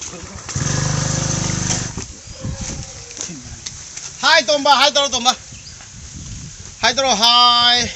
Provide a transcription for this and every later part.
Hai Tomba, hai taro Tomba. Hai taro, hai.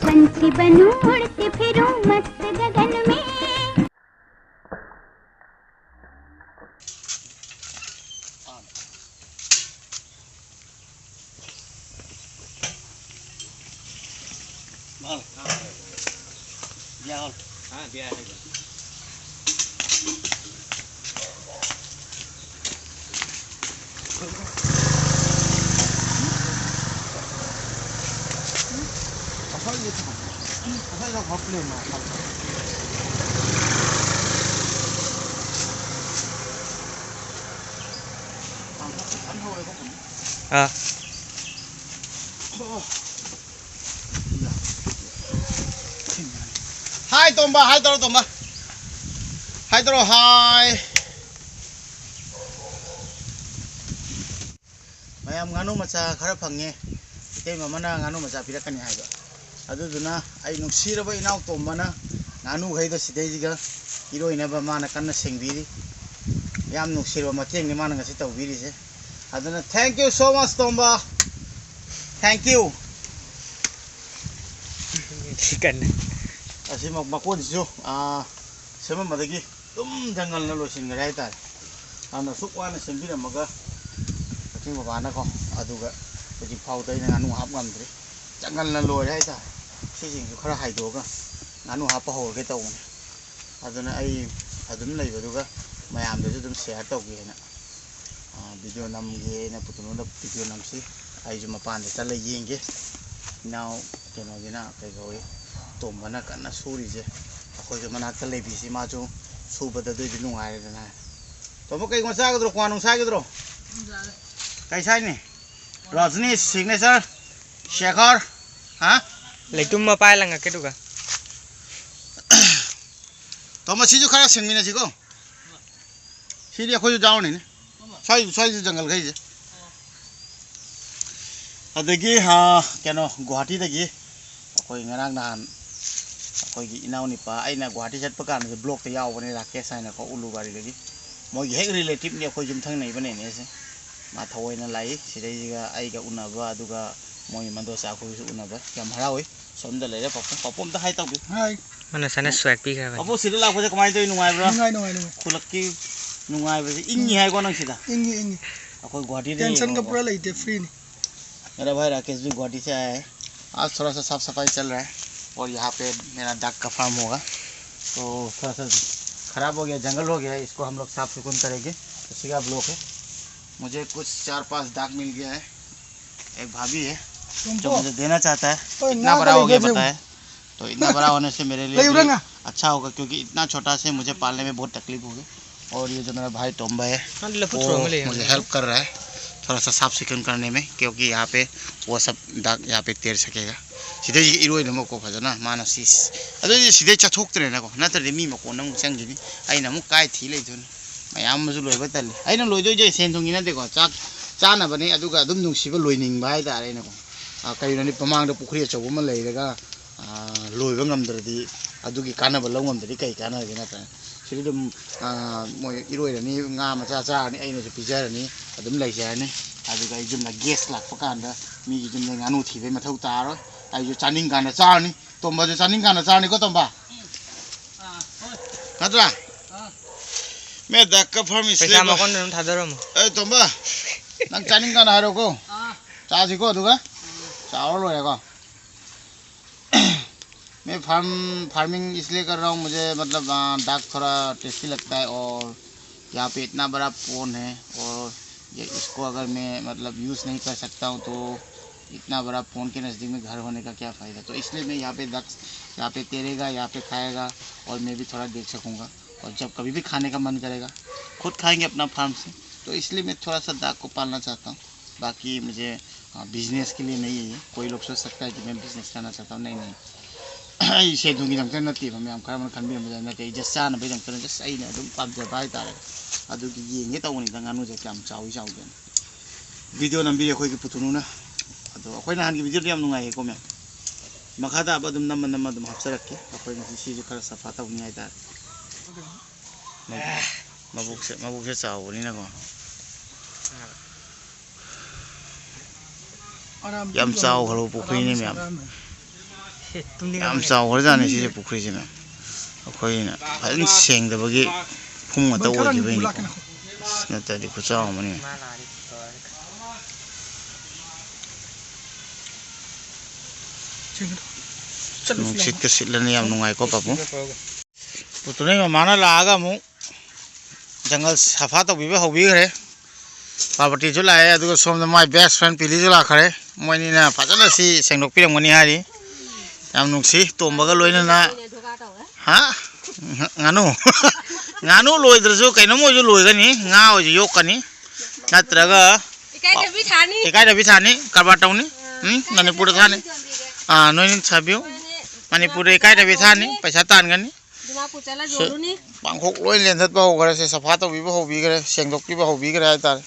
पंछी बनूं उड़ती फिरूं मस्त गगन में। Hai Tomba, hai taro Tomba. Hai taro, hai. Mayam nganu macha khara phange. Itei mamana nganu macha pirakani haiba. Aduduna ai nuksiraba inau Tombana nganu ghaida sidaijiga iroinaba mana kanna sengbiri. Yam nuksiraba matengni mana ngasi tawbiri se. Aduna thank you so much Tomba. Thank you. Chicken. Asi makon jo sama madagi jangal na losin ngai ta ana sukwana sembira maga ati mabana ko aduga ji phau dai nganu hap ngamdri jangal na lo rai ta si jing ju khara hai do ga nganu hap pa ho ge taw aduna ai adun lai baduga mayam de dum share taw ge na video nam ge na putuno da video nam si ai ju mapan de ta la yenge now keno ge na kai go Tombana kana suri je akhoi manakta lebi si ma jo subada doi nu ngai na Tomba kai ma sa gadro kwanung sa gadro kai sai ni Rajni signature Shekhar ha Leitum ma pai langa ke duga Tomba si jo khara singmina ji ko si ri akhoi jo jaw ni sai jo jangal gai je adagi ha keno Guwahati dagi akhoi ngarang nan akhoi inau ni pa aina Guwahati chat pa kan block te yaw bane Rakesh aina ko Ulubari dagi moi hek relative ni akhoi jum thang nei bane ne se ma thawai na lai sidai jiga ai ga unaba aduga moi mando sa akhoi su unaba yam harawai somda leire papom da hai taw bi hai mana sana swag pi kha apo sida la ko kamai toi nungai bro nungai khulakki nungai ba ingi hai ko nang sida इंगी akhoi Guwahati tension का पूरा लेते free नहीं। मेरा भाई राकेश भी गुवाहाटी से आया है। आज थोड़ा सा साफ सफाई चल रहा है और यहाँ पे मेरा डक का फार्म होगा तो थोड़ा सा ख़राब हो गया, जंगल हो गया है, इसको हम लोग साफ सुथरा करेंगे। इसी का ब्लॉक है। मुझे कुछ 4-5 डक मिल गया है। एक भाभी है जो मुझे देना चाहता है। इतना बड़ा हो गया पता है, तो इतना बड़ा होने से मेरे लिए अच्छा होगा क्योंकि इतना छोटा से मुझे पालने में बहुत तकलीफ होगी। और ये जो मेरा भाई टोम्बा है वो मुझे हेल्प कर रहा है थोड़ा सा साफ सुथरा करने में, क्योंकि यहाँ पे वो सब दाग यहाँ पे तैर सकेगा। सीधे इरोई नमो को फजना माना सीस अदो सीधे चथोक्तरे ना को नतरे मी मको नम चंगिनी आइना मु काय थी लेजोन मयाम मजु लोइबा तले आइना लोइदो जे सेन थोंगी ना देखो चाक चाना बने अदुगा अदुम नुसिबा लोइनिंग बाय तारे ना को कइनोनि पमांग द पुखरी चौब म लेरगा लोइबा ngमदरदि अदुगी कानबा लंगमदरदि कई कानगे ना ता सिदि दम मोय इरोइरनि nga macha चानि आइनो जो पिजारनि अदुम लाइजारनि अदुगा इजुमना गेस लाखपा कांदा मिगी जुमने nganu थिबे मथौ तारो आई जो चानिंग गाना चारनी तोंबा जो चानिंग गाना चारनी को तोंबा नत्रा मैं दक्का फार्म इसले पैसा मकोन नम थादरम ए तोंबा नंग चानिंग गाना हारो को चाजी को दुगा चावल लोएगा मैं फार्मिंग इसलिए कर रहा हूँ, मुझे मतलब डक थोड़ा टेस्टी लगता है और यहाँ पे इतना बड़ा पोन है और ये इसको अगर मैं मतलब यूज़ नहीं कर सकता हूँ तो इतना बड़ा पोन के नज़दीक में घर होने का क्या फ़ायदा। तो इसलिए मैं यहाँ पे डक यहाँ पे तैरेगा, यहाँ पे खाएगा और मैं भी थोड़ा देख सकूँगा और जब कभी भी खाने का मन करेगा खुद खाएंगे अपना फार्म से। तो इसलिए मैं थोड़ा सा डक को पालना चाहता हूँ। बाकी मुझे बिजनेस के लिए नहीं है ये, कोई लोग सोच सकता है कि मैं बिजनेस करना चाहता हूँ, नहीं नहीं से दूंगी दमते नती मैम खर मन खन नते जस्ट चानबी दमते जस्ट अने अदुम पामजबा हाइतारे अदुगी येंगे तौनी गानू जे क्या चाउ चाउगे वीडियो नंबी अखोई पुथुनुना अदो अखोई नहान की वीडियो याम नुंगाइको मैम मखा ताब अदुम नम नम अदुम हापसरक्के अखोई ngasi सिजे खरा सफा तौनी हाइतारे मबुक से चाउबनिना को याम चाउ खरो पुखरी ने मैम याम चाउ खर जाने सिजे पुखरी सिना अखोइना फजन सेंगदबगी फुम मत ओइबैनि नतदि खुचाउ मनि नुसित के सिटलने याम नुंगाइ को पापु पुतुने माना लागा मु जंगल सफा तौबिबे हौबिगरे पार्वती जो लाए अदुगा सोमदा माय बेस्ट फ्रेंड पिली जो लाखरे मोइनिना फजन सि सेंगदोकपिरमगनि हारि याम नुंसि तोमबगा लोइना हा nganu nganu loidrsu kaino moju loigani nga oju yokani natraga ikai da bithani karbatawni manipur thani noin chabiu manipur ikai da bithani paisa tangani bangkhok loi lenthat ba hogare se safa to bi ba hobi gare sengdok pi ba hobi gare aitar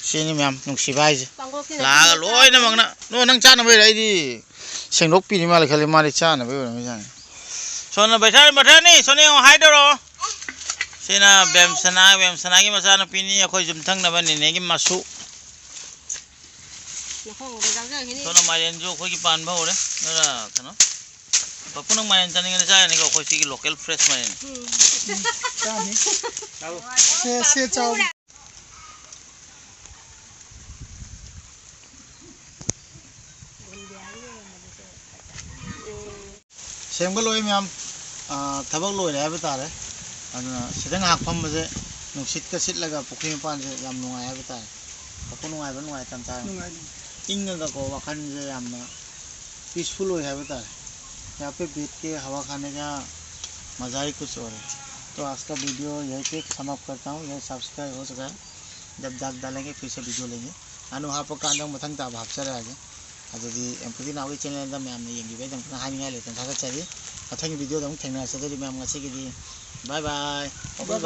sini myam nungsi bai je la loi na mangna no nang cha na bai rai di sengdok pi ni mal khali mari cha na bai bai jang सोना बैठा नहीं सोने high दो सेना बेमसना की मचा पीनी अखोई जुमथंग नबा निने की मासु सोना मायन जो अखोई की पान भाव रे नरा कनो पपुन मायन जाने के जाय ने अखोई की लोकल फ्रेश मायन से चाउ सेमगल लोय मैम थबक लोरे है तारे सिदंग हाकफम बजे नुसित का सिटलगा पुखरी मपान से याम नुंगाय है तारे पपु नुंगाय तम तारे इंगगा को वखन जे यामना पीसफुल होय है तारे यहाँ पे बैठ के हवा खाने का मजा ही कुछ और है। तो आज का वीडियो यहीं पे समाप्त करता हूँ। यह सब्सक्राइब हो चुका है, जब दाग डालेंगे फिर से वीडियो लेंगे अनु हाप कांदों मथंग ताब हापचरे आगे अदुदी एमपीडी नावी चैनल दा मैम ने येंगिबे दम हानिया लेतन थागा चरी मथंग वीडियो दम थेंगना सदरी मैम ngasi गिदी बाय बाय ओके